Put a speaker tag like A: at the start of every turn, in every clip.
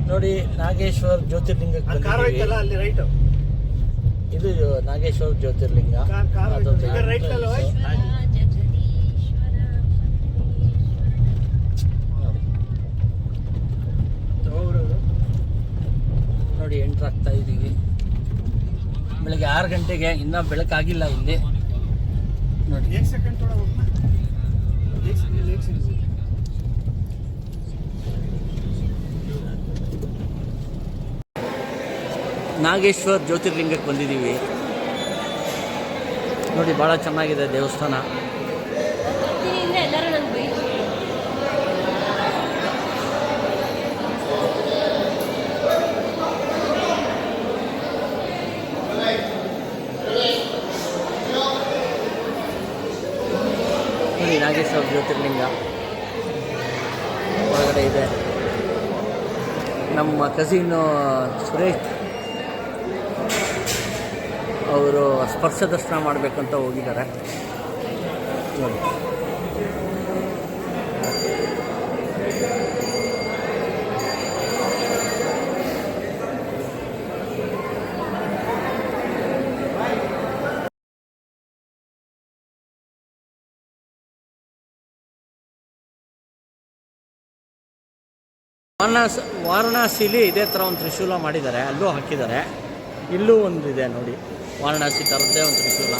A: ನೋಡಿ ನಾಗೇಶ್ವರ್ ಜ್ಯೋತಿರ್ಲಿಂಗಕ್ಕೆ ಬಂದಿದ್ದೀವಿ.
B: ಅಲ್ಲಿ ರೈಟ್
A: ಇದು ನಾಗೇಶ್ವರ್ ಜ್ಯೋತಿರ್ಲಿಂಗ. ನೋಡಿ ಎಂಟ್ರ್ ಆಗ್ತಾ ಇದ್ದೀವಿ. ಬೆಳಗ್ಗೆ 6 ಗಂಟೆಗೆ, ಇನ್ನೂ ಬೆಳಕಾಗಿಲ್ಲ ಇಲ್ಲಿ ನೋಡಿ. ನಾಗೇಶ್ವರ್ ಜ್ಯೋತಿರ್ಲಿಂಗಕ್ಕೆ ಬಂದಿದ್ದೀವಿ ನೋಡಿ. ಭಾಳ ಚೆನ್ನಾಗಿದೆ ದೇವಸ್ಥಾನ. ನೋಡಿ ನಾಗೇಶ್ವರ ಜ್ಯೋತಿರ್ಲಿಂಗ ಒಳಗಡೆ ಇದೆ. ನಮ್ಮ ಕಸಿನ್ನು ಸುರೇಶ್ ಅವರು ಸ್ಪರ್ಶ ದರ್ಶನ ಮಾಡಬೇಕಂತ ಹೋಗಿದ್ದಾರೆ ನೋಡಿ. ವಾರಣಾಸಿಲಿ ಇದೇ ಥರ ಒಂದು ತ್ರಿಶೂಲ ಮಾಡಿದ್ದಾರೆ, ಅಲ್ಲೂ ಹಾಕಿದ್ದಾರೆ. ಇಲ್ಲೂ ಒಂದಿದೆ ನೋಡಿ, ವಾರಣಾಸಿ ಥರದ್ದೇ ಒಂದು ತ್ರಿಶೂಲ.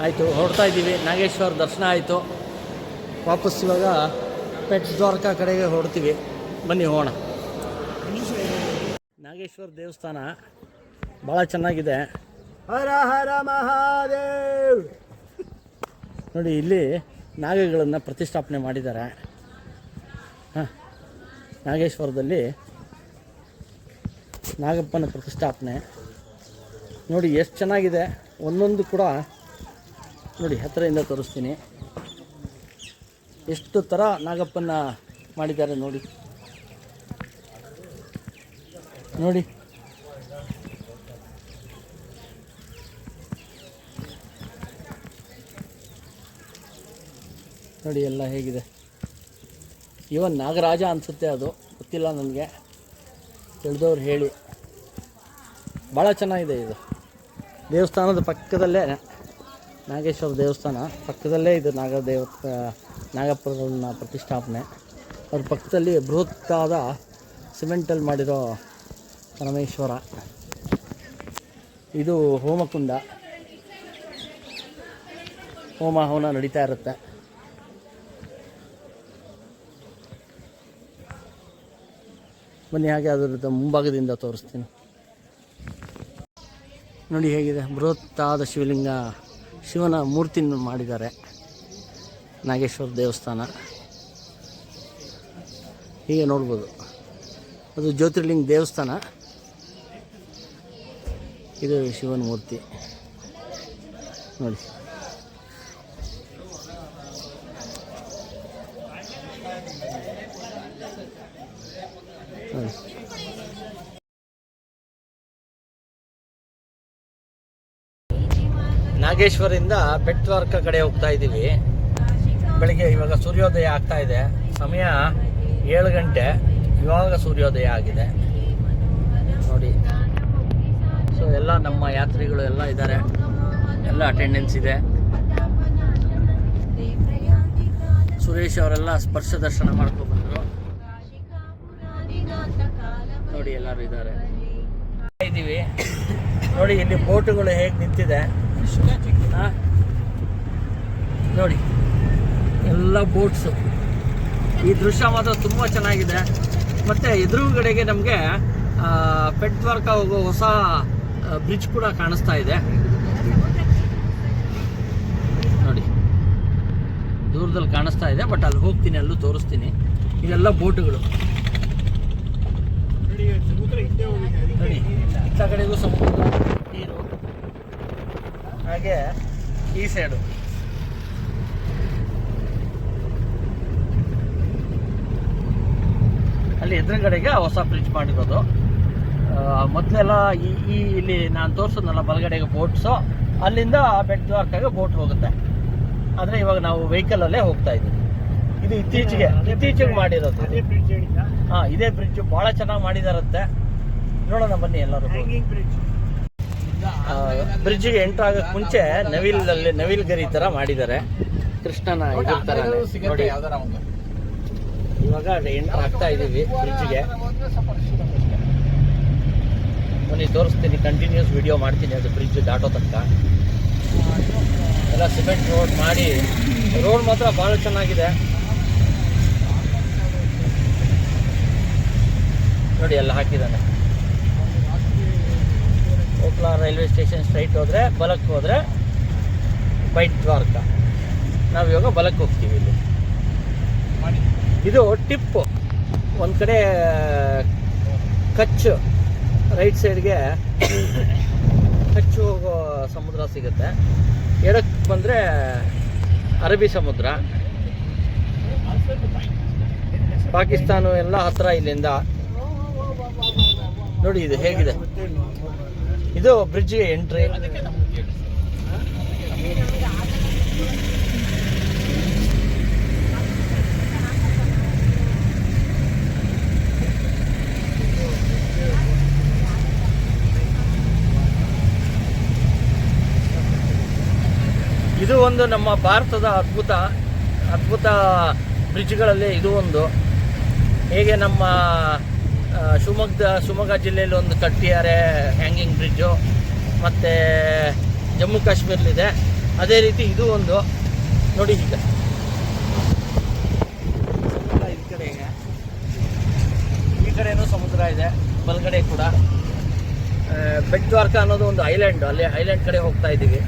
A: ಆಯಿತು, ಹೊರಡ್ತಾ ಇದ್ದೀವಿ. ನಾಗೇಶ್ವರ ದರ್ಶನ ಆಯಿತು. ವಾಪಸ್ ಇವಾಗ ಪೆಟ್ ದ್ವಾರಕಾ ಕಡೆಗೆ ಹೊರಡ್ತೀವಿ. ಬನ್ನಿ ಹೋಗೋಣ. ನಾಗೇಶ್ವರ ದೇವಸ್ಥಾನ ಭಾಳ ಚೆನ್ನಾಗಿದೆ. ಹರ ಹರ ಮಹಾದೇವ್. ನೋಡಿ ಇಲ್ಲಿ ನಾಗಗಳನ್ನು ಪ್ರತಿಷ್ಠಾಪನೆ ಮಾಡಿದ್ದಾರೆ. ನಾಗೇಶ್ವರದಲ್ಲಿ ನಾಗಪ್ಪನ ಪ್ರತಿಷ್ಠಾಪನೆ ನೋಡಿ ಎಷ್ಟು ಚೆನ್ನಾಗಿದೆ. ಒಂದೊಂದು ಕೂಡ ನೋಡಿ ಹತ್ತಿರದಿಂದ ತೋರಿಸ್ತೀನಿ. ಎಷ್ಟು ಥರ ನಾಗಪ್ಪನ ಮಾಡಿದ್ದಾರೆ ನೋಡಿ. ನೋಡಿ ನೋಡಿ ಎಲ್ಲ ಹೇಗಿದೆ. ಇವನ್ ನಾಗರಾಜ ಅನಿಸುತ್ತೆ, ಅದು ಗೊತ್ತಿಲ್ಲ ನನಗೆ, ತಿಳಿದವ್ರು ಹೇಳಿ. ಭಾಳ ಚೆನ್ನಾಗಿದೆ ಇದು. ದೇವಸ್ಥಾನದ ಪಕ್ಕದಲ್ಲೇ ನಾಗೇಶ್ವರ ದೇವಸ್ಥಾನ ಪಕ್ಕದಲ್ಲೇ ಇದು ನಾಗಪ್ಪನ ಪ್ರತಿಷ್ಠಾಪನೆ. ಅದ್ರ ಪಕ್ಕದಲ್ಲಿ ಬೃಹತ್ತಾದ ಸಿಮೆಂಟಲ್ಲಿ ಮಾಡಿರೋ ಪರಮೇಶ್ವರ. ಇದು ಹೋಮಕುಂಡ, ಹೋಮ ಹವನ ನಡೀತಾ ಇರುತ್ತೆ. ಬನ್ನಿ ಹಾಗೆ ಅದರ ಮುಂಭಾಗದಿಂದ ತೋರಿಸ್ತೀನಿ. ನೋಡಿ ಹೇಗಿದೆ ಬೃಹತ್ತಾದ ಶಿವಲಿಂಗ, ಶಿವನ ಮೂರ್ತಿನ ಮಾಡಿದ್ದಾರೆ. ನಾಗೇಶ್ವರ ದೇವಸ್ಥಾನ ಹೀಗೆ ನೋಡ್ಬೋದು. ಅದು ಜ್ಯೋತಿರ್ಲಿಂಗ ದೇವಸ್ಥಾನ, ಇದು ಶಿವನ ಮೂರ್ತಿ ನೋಡಿ. ನಾಗೇಶ್ವರಿಂದ ಬೆಟ್ ದ್ವಾರಕಾ ಕಡೆ ಹೋಗ್ತಾ ಇದ್ದೀವಿ. ಬೆಳಿಗ್ಗೆ ಇವಾಗ ಸೂರ್ಯೋದಯ ಆಗ್ತಾ ಇದೆ. ಸಮಯ 7 ಗಂಟೆ, ಇವಾಗ ಸೂರ್ಯೋದಯ ಆಗಿದೆ ನೋಡಿ. ಸೊ ಎಲ್ಲ ನಮ್ಮ ಯಾತ್ರಿಗಳು ಎಲ್ಲ ಇದ್ದಾರೆ, ಎಲ್ಲ ಅಟೆಂಡೆನ್ಸ್ ಇದೆ. ಸುರೇಶ್ ಅವರೆಲ್ಲ ಸ್ಪರ್ಶ ದರ್ಶನ ಮಾಡ್ಕೊಂಡು ಬಂದರು ನೋಡಿ. ಎಲ್ಲರೂ ಇದ್ದಾರೆ ಇದ್ದೀವಿ ನೋಡಿ. ಇಲ್ಲಿ ಬೋಟುಗಳು ಹೇಗೆ ನಿಂತಿದೆ ನೋಡಿ, ಎಲ್ಲ ಬೋಟ್ಸು. ಈ ದೃಶ್ಯ ಮಾತ್ರ ತುಂಬ ಚೆನ್ನಾಗಿದೆ. ಮತ್ತು ಎದುರುಗಡೆಗೆ ನಮಗೆ ಬೆಟ್ ದ್ವಾರಕಾ ಹೋಗೋ ಹೊಸ ಬ್ರಿಡ್ಜ್ ಕೂಡ ಕಾಣಿಸ್ತಾ ಇದೆ ನೋಡಿ. ದೂರದಲ್ಲಿ ಕಾಣಿಸ್ತಾ ಇದೆ, ಬಟ್ ಅಲ್ಲಿ ಹೋಗ್ತೀನಿ, ಅಲ್ಲೂ ತೋರಿಸ್ತೀನಿ. ಇದೆಲ್ಲ ಬೋಟುಗಳು ನೋಡಿ. ಇಂಥ ಕಡೆಗೂ ಸಮುದ್ರ ನೀರು, ಹಾಗೆ ಈ ಸೈಡು ಅಲ್ಲಿ ಎದುರುಗಡೆಗೆ ಹೊಸ ಬ್ರಿಡ್ಜ್ ಮಾಡಿರೋದು. ಮೊದಲೆಲ್ಲ ಇಲ್ಲಿ ನಾನು ತೋರಿಸೋದ್ನಲ್ಲ ಬಲಗಡೆಗೆ ಬೋಟ್ಸು, ಅಲ್ಲಿಂದ ಬೆಟ್ ದ್ವಾರಕಾಗೆ ಬೋಟ್ ಹೋಗುತ್ತೆ. ಆದರೆ ಇವಾಗ ನಾವು ವೆಹಿಕಲಲ್ಲೇ ಹೋಗ್ತಾ ಇದ್ದೀವಿ. ಇದು ಇತ್ತೀಚೆಗೆ ಮಾಡಿರೋದು. ಹಾಂ, ಇದೇ ಬ್ರಿಡ್ಜ್ ಭಾಳ ಚೆನ್ನಾಗಿ ಮಾಡಿದಾರಂತೆ. ನೋಡೋಣ ಬನ್ನಿ ಎಲ್ಲರೂ. ಬ್ರಿಡ್ಜಿಗೆ ಎಂಟ್ರ್ ಆಗೋಕ್ಕೆ ಮುಂಚೆ ನವಿಲ್ ಗರಿ ಥರ ಮಾಡಿದ್ದಾರೆ. ಕೃಷ್ಣನ ಇದ್ರ ಥರ ನೋಡಿ. ಇವಾಗ ಎಂಟ್ರ್ ಆಗ್ತಾ ಇದ್ದೀವಿ ಬ್ರಿಡ್ಜಿಗೆ. ಬನ್ನಿ ತೋರಿಸ್ತೀನಿ, ಕಂಟಿನ್ಯೂಸ್ ವಿಡಿಯೋ ಮಾಡ್ತೀನಿ. ಅದು ಬ್ರಿಡ್ಜ್ ದಾಟೋ ತನಕ ಎಲ್ಲ ಸಿಮೆಂಟ್ ರೋಡ್ ಮಾಡಿ, ರೋಡ್ ಮಾತ್ರ ಭಾಳ ಚೆನ್ನಾಗಿದೆ ನೋಡಿ. ಎಲ್ಲ ಹಾಕಿದ್ದಾನೆ. ಓಕ್ಲಾ ರೈಲ್ವೆ ಸ್ಟೇಷನ್ ಸ್ಟ್ರೈಟ್ ಹೋದರೆ, ಬಲಕ್ಕೆ ಹೋದರೆ ಬೈಟ್ ದ್ವಾರಕ. ನಾವು ಇವಾಗ ಬಲಕ್ಕೆ ಹೋಗ್ತೀವಿ. ಇಲ್ಲಿ ಇದು ಟಿಪ್ಪು. ಒಂದು ಕಡೆ ಕಚ್, ರೈಟ್ ಸೈಡ್ಗೆ ಕಚ್ಚು ಹೋಗೋ ಸಮುದ್ರ ಸಿಗುತ್ತೆ. ಎಡಕ್ಕೆ ಬಂದರೆ ಅರಬ್ಬಿ ಸಮುದ್ರ, ಪಾಕಿಸ್ತಾನ ಎಲ್ಲ ಹತ್ರ ಇಲ್ಲಿಂದ. ನೋಡಿ ಇದು ಹೇಗಿದೆ. ಇದು ಬ್ರಿಡ್ಜ್ಗೆ ಎಂಟ್ರಿ. ಇದು ಒಂದು ನಮ್ಮ ಭಾರತದ ಅದ್ಭುತ ಬ್ರಿಡ್ಜ್ಗಳಲ್ಲಿ ಇದು ಒಂದು. ಹೇಗೆ ನಮ್ಮ ಶಿವಮೊಗ್ಗ ಜಿಲ್ಲೆಯಲ್ಲಿ ಒಂದು ಕಟ್ಟಿದ್ದಾರೆ ಹ್ಯಾಂಗಿಂಗ್ ಬ್ರಿಡ್ಜು, ಮತ್ತು ಜಮ್ಮು ಕಾಶ್ಮೀರಲ್ಲಿದೆ. ಅದೇ ರೀತಿ ಇದು ಒಂದು ನೋಡಿ. ಈಗ ಈ ಕಡೆನೂ ಸಮುದ್ರ ಇದೆ, ಬಲಗಡೆ ಕೂಡ. ಬೆಟ್ ದ್ವಾರಕ ಅನ್ನೋದು ಒಂದು ಐಲ್ಯಾಂಡ್, ಅಲ್ಲಿ ಐಲ್ಯಾಂಡ್ ಕಡೆ ಹೋಗ್ತಾ ಇದ್ದೀವಿ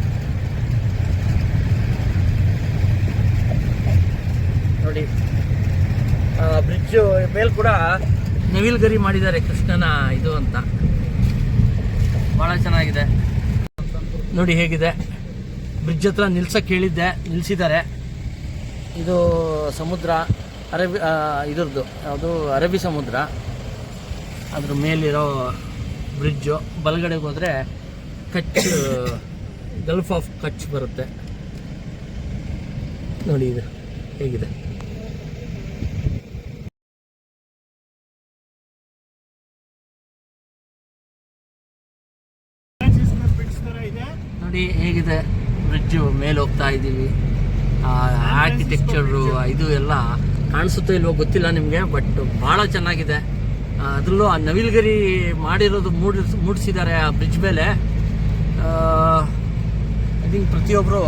A: ನೋಡಿ. ಬ್ರಿಡ್ಜ್ ಮೇಲೆ ಕೂಡ ನವಿಲ್ ಗರಿ ಮಾಡಿದ್ದಾರೆ, ಕೃಷ್ಣನ ಇದು ಅಂತ. ಭಾಳ ಚೆನ್ನಾಗಿದೆ ನೋಡಿ ಹೇಗಿದೆ. ಬ್ರಿಡ್ಜ್ ಹತ್ರ ನಿಲ್ಸಕ್ಕೆ ಹೇಳಿದ್ದೆ, ನಿಲ್ಲಿಸಿದ್ದಾರೆ. ಇದು ಸಮುದ್ರ ಇದ್ರದ್ದು ಯಾವುದು ಅರಬ್ಬಿ ಸಮುದ್ರ, ಅದ್ರ ಮೇಲಿರೋ ಬ್ರಿಡ್ಜು. ಬಲಗಡೆಗೆ ಹೋದರೆ ಕಚ್, ಗಲ್ಫ್ ಆಫ್ ಕಚ್ ಬರುತ್ತೆ ನೋಡಿ. ಇದು ಹೇಗಿದೆ. ನೋಡಿ ಹೇಗಿದೆ ಬ್ರಿಡ್ಜು. ಮೇಲೆ ಹೋಗ್ತಾ ಇದ್ದೀವಿ. ಆರ್ಕಿಟೆಕ್ಚರು ಇದು ಎಲ್ಲ ಕಾಣಿಸುತ್ತೋ ಇಲ್ವೋ ಗೊತ್ತಿಲ್ಲ ನಿಮಗೆ, ಬಟ್ ಭಾಳ ಚೆನ್ನಾಗಿದೆ. ಅದರಲ್ಲೂ ಆ ನವಿಲ್ಗರಿ ಮಾಡಿರೋದು ಮೂಡಿಸಿದ್ದಾರೆ ಆ ಬ್ರಿಡ್ಜ್ ಮೇಲೆ. ಐ ಥಿಂಕ್ ಪ್ರತಿಯೊಬ್ಬರು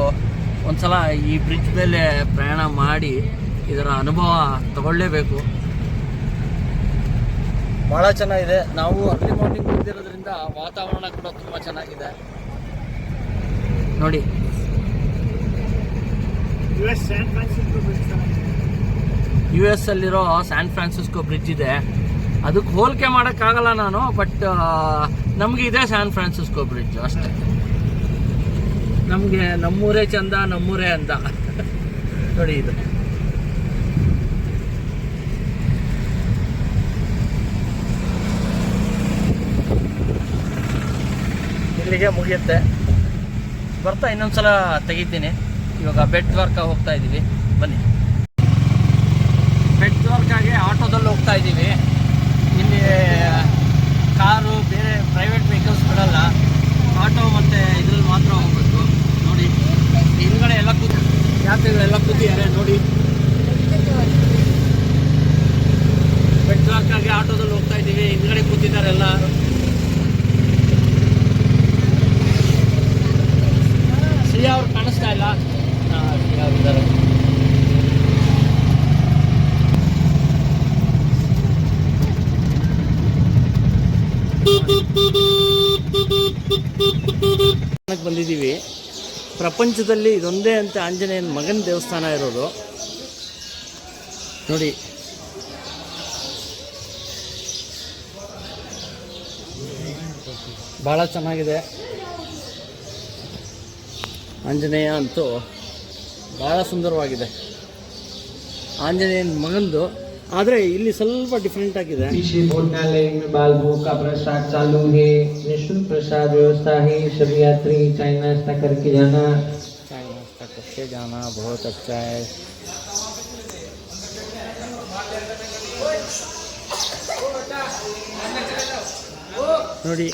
A: ಒಂದ್ಸಲ ಈ ಬ್ರಿಡ್ಜ್ ಮೇಲೆ ಪ್ರಯಾಣ ಮಾಡಿ ಇದರ ಅನುಭವ ತಗೊಳ್ಳೇಬೇಕು. ಭಾಳ ಚೆನ್ನಾಗಿದೆ. ನಾವು ಅರ್ಲಿ ಮಾರ್ನಿಂಗ್ ಬಂದಿರೋದ್ರಿಂದ ವಾತಾವರಣ ಕೂಡ ತುಂಬ ಚೆನ್ನಾಗಿದೆ ನೋಡಿ. ಯು ಎಸ್ ಅಲ್ಲಿರೋ ಸ್ಯಾನ್ ಫ್ರಾನ್ಸಿಸ್ಕೋ ಬ್ರಿಡ್ಜ್ ಇದೆ. ಅದಕ್ಕೆ ಹೋಲಿಕೆ ಮಾಡೋಕ್ಕಾಗಲ್ಲ ನಾನು, ಬಟ್ ನಮಗೆ ಇದೆ ಸ್ಯಾನ್ ಫ್ರಾನ್ಸಿಸ್ಕೋ ಬ್ರಿಡ್ಜ್ ಅಷ್ಟೇ. ನಮಗೆ ನಮ್ಮೂರೇ ಚಂದ, ನಮ್ಮೂರೇ ಅಂದ ನೋಡಿ. ಇದು ಇಲ್ಲಿಗೆ ಮುಗಿಯುತ್ತೆ. ಬರ್ತಾ ಇನ್ನೊಂದ್ಸಲ ತೆಗಿತೀನಿ. ಇವಾಗ ಬೆಟ್ ದ್ವಾರಕ ಹೋಗ್ತಾ ಇದ್ದೀವಿ. ಬನ್ನಿ. ಬೆಟ್ ದ್ವಾರಕಾಗೆ ಆಟೋದಲ್ಲಿ ಹೋಗ್ತಾ ಇದ್ದೀವಿ. ಇಲ್ಲಿ ಕಾರು, ಬೇರೆ ಪ್ರೈವೇಟ್ ವೆಹಿಕಲ್ಸ್ ಬಿಡಲ್ಲ. ಆಟೋ ಮತ್ತು ಇದ್ರಲ್ಲಿ ಮಾತ್ರ ಹೋಗ್ಬೇಕು ನೋಡಿ. ಹಿಂದ್ಗಡೆ ಎಲ್ಲ ಯಾತ್ರಿಗಳೆಲ್ಲ ಕೂತಿದ್ದಾರೆ ನೋಡಿ. ಬೆಟ್ ದ್ವಾರಕಾಗೆ ಆಟೋದಲ್ಲಿ ಹೋಗ್ತಾ ಇದ್ದೀವಿ. ಹಿಂದ್ಗಡೆ ಕೂತಿದ್ದಾರೆ ಎಲ್ಲ. ಶ್ರೀಯಾ ಅವ್ರು ಕಾಣಿಸ್ತಾ ಇಲ್ಲ. ಶ್ರೀಯಾ ಅವ್ರು ಇದ್ದಾರೆ. ಬಂದಿದ್ದೀವಿ. ಪ್ರಪಂಚದಲ್ಲಿ ಇದೊಂದೇ ಅಂತ ಆಂಜನೇಯನ ಮಗನ ದೇವಸ್ಥಾನ ಇರೋದು ನೋಡಿ. ಭಾಳ ಚೆನ್ನಾಗಿದೆ. ಆಂಜನೇಯ ಅಂತೂ ಭಾಳ ಸುಂದರವಾಗಿದೆ. ಆಂಜನೇಯನ ಮಗಂದು, ಆದರೆ ಇಲ್ಲಿ ಸ್ವಲ್ಪ ಡಿಫ್ರೆಂಟ್ ಆಗಿದೆ.
B: भोजनालय में बाल भोग का प्रसाद चालू है. निःशुल्क प्रसाद व्यवस्था है. सभी यात्री चाय नाश्ता करके जाना.
A: चाय नाश्ता कर पीछे जाना बहुत अच्छा है। ನೋಡಿ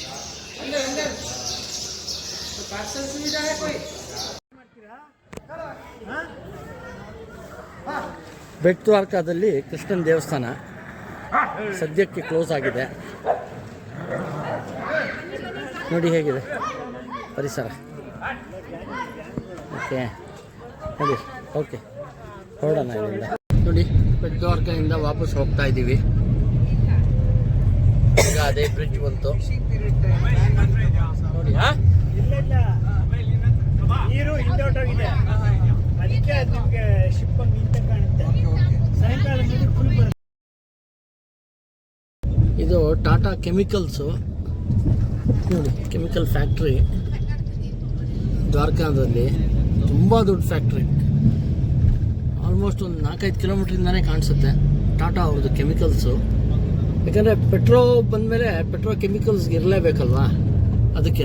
A: ಬೆಟ್ ದ್ವಾರಕಾದಲ್ಲಿ ಕೃಷ್ಣನ ದೇವಸ್ಥಾನ ಸದ್ಯಕ್ಕೆ ಕ್ಲೋಸ್ ಆಗಿದೆ. ನೋಡಿ ಹೇಗಿದೆ ಪರಿಸರ. ಓಕೆ ನೋಡಿ, ಓಕೆ ಹೊರಡೋಣ ಇಲ್ಲಿಂದ. ನೋಡಿ ಬೆಟ್ ದ್ವಾರಕೆಯಿಂದ ವಾಪಸ್ ಹೋಗ್ತಾ ಇದ್ದೀವಿ. ಈಗ ಅದೇ ಬ್ರಿಡ್ಜ್ ಬಂತು ನೋಡಿ.
C: ನೀರು ಹಿಂದೋಟೋಗಿದೆ, ಅದಕ್ಕೆ ಅದು ನಿಮಗೆ ಶಿಪ್ ನಿಂತ ಕಾಣುತ್ತೆ. ಸಾಯಂಕಾಲ ಫುಲ್ ಬರುತ್ತೆ.
A: ಇದು ಟಾಟಾ ಕೆಮಿಕಲ್ಸು ನೋಡಿ, ಕೆಮಿಕಲ್ ಫ್ಯಾಕ್ಟ್ರಿ ದ್ವಾರಕಾದಲ್ಲಿ ತುಂಬ ದೊಡ್ಡ ಫ್ಯಾಕ್ಟ್ರಿ. ಆಲ್ಮೋಸ್ಟ್ ಒಂದು 4-5 ಕಿಲೋಮೀಟ್ರಿಂದನೇ ಕಾಣಿಸುತ್ತೆ ಟಾಟಾ ಅವ್ರದ್ದು ಕೆಮಿಕಲ್ಸು. ಯಾಕಂದರೆ ಪೆಟ್ರೋ ಬಂದಮೇಲೆ ಪೆಟ್ರೋ ಕೆಮಿಕಲ್ಸ್ಗೆ ಇರಲೇಬೇಕಲ್ವಾ, ಅದಕ್ಕೇ.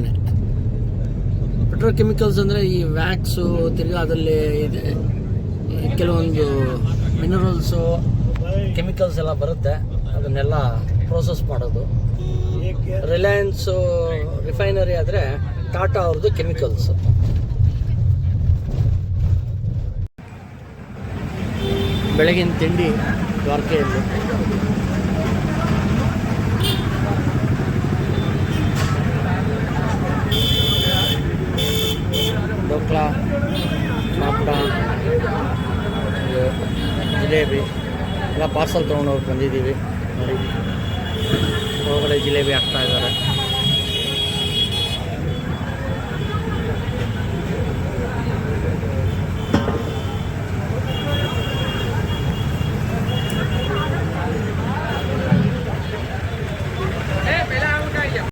A: ಪೆಟ್ರೋ ಕೆಮಿಕಲ್ಸ್ ಅಂದರೆ ಈ ವ್ಯಾಕ್ಸು, ತಿರ್ಗಾ ಅದರಲ್ಲಿ ಇದೆ ಕೆಲವೊಂದು ಮಿನರಲ್ಸು, ಕೆಮಿಕಲ್ಸ್ ಎಲ್ಲ ಬರುತ್ತೆ, ಅದನ್ನೆಲ್ಲ ಪ್ರೋಸೆಸ್ ಮಾಡೋದು. ರಿಲಯನ್ಸು ರಿಫೈನರಿ ಆದರೆ ಟಾಟಾ ಅವ್ರದ್ದು ಕೆಮಿಕಲ್ಸ್. ಬೆಳಗಿನ ತಿಂಡಿ ದ್ವಾರಕೆಯಲ್ಲಿ ಡೋಕ್ಲಾ, ಪಾಪಡ, ಜಿಲೇಬಿ ಎಲ್ಲ ಪಾರ್ಸಲ್ ತೊಗೊಂಡೋಗಿ ಬಂದಿದ್ದೀವಿ. ನೋಡಿ ಒಳಗಡೆ ಜಿಲೇಬಿ ಹಾಕ್ತಾ ಇದ್ದಾರೆ.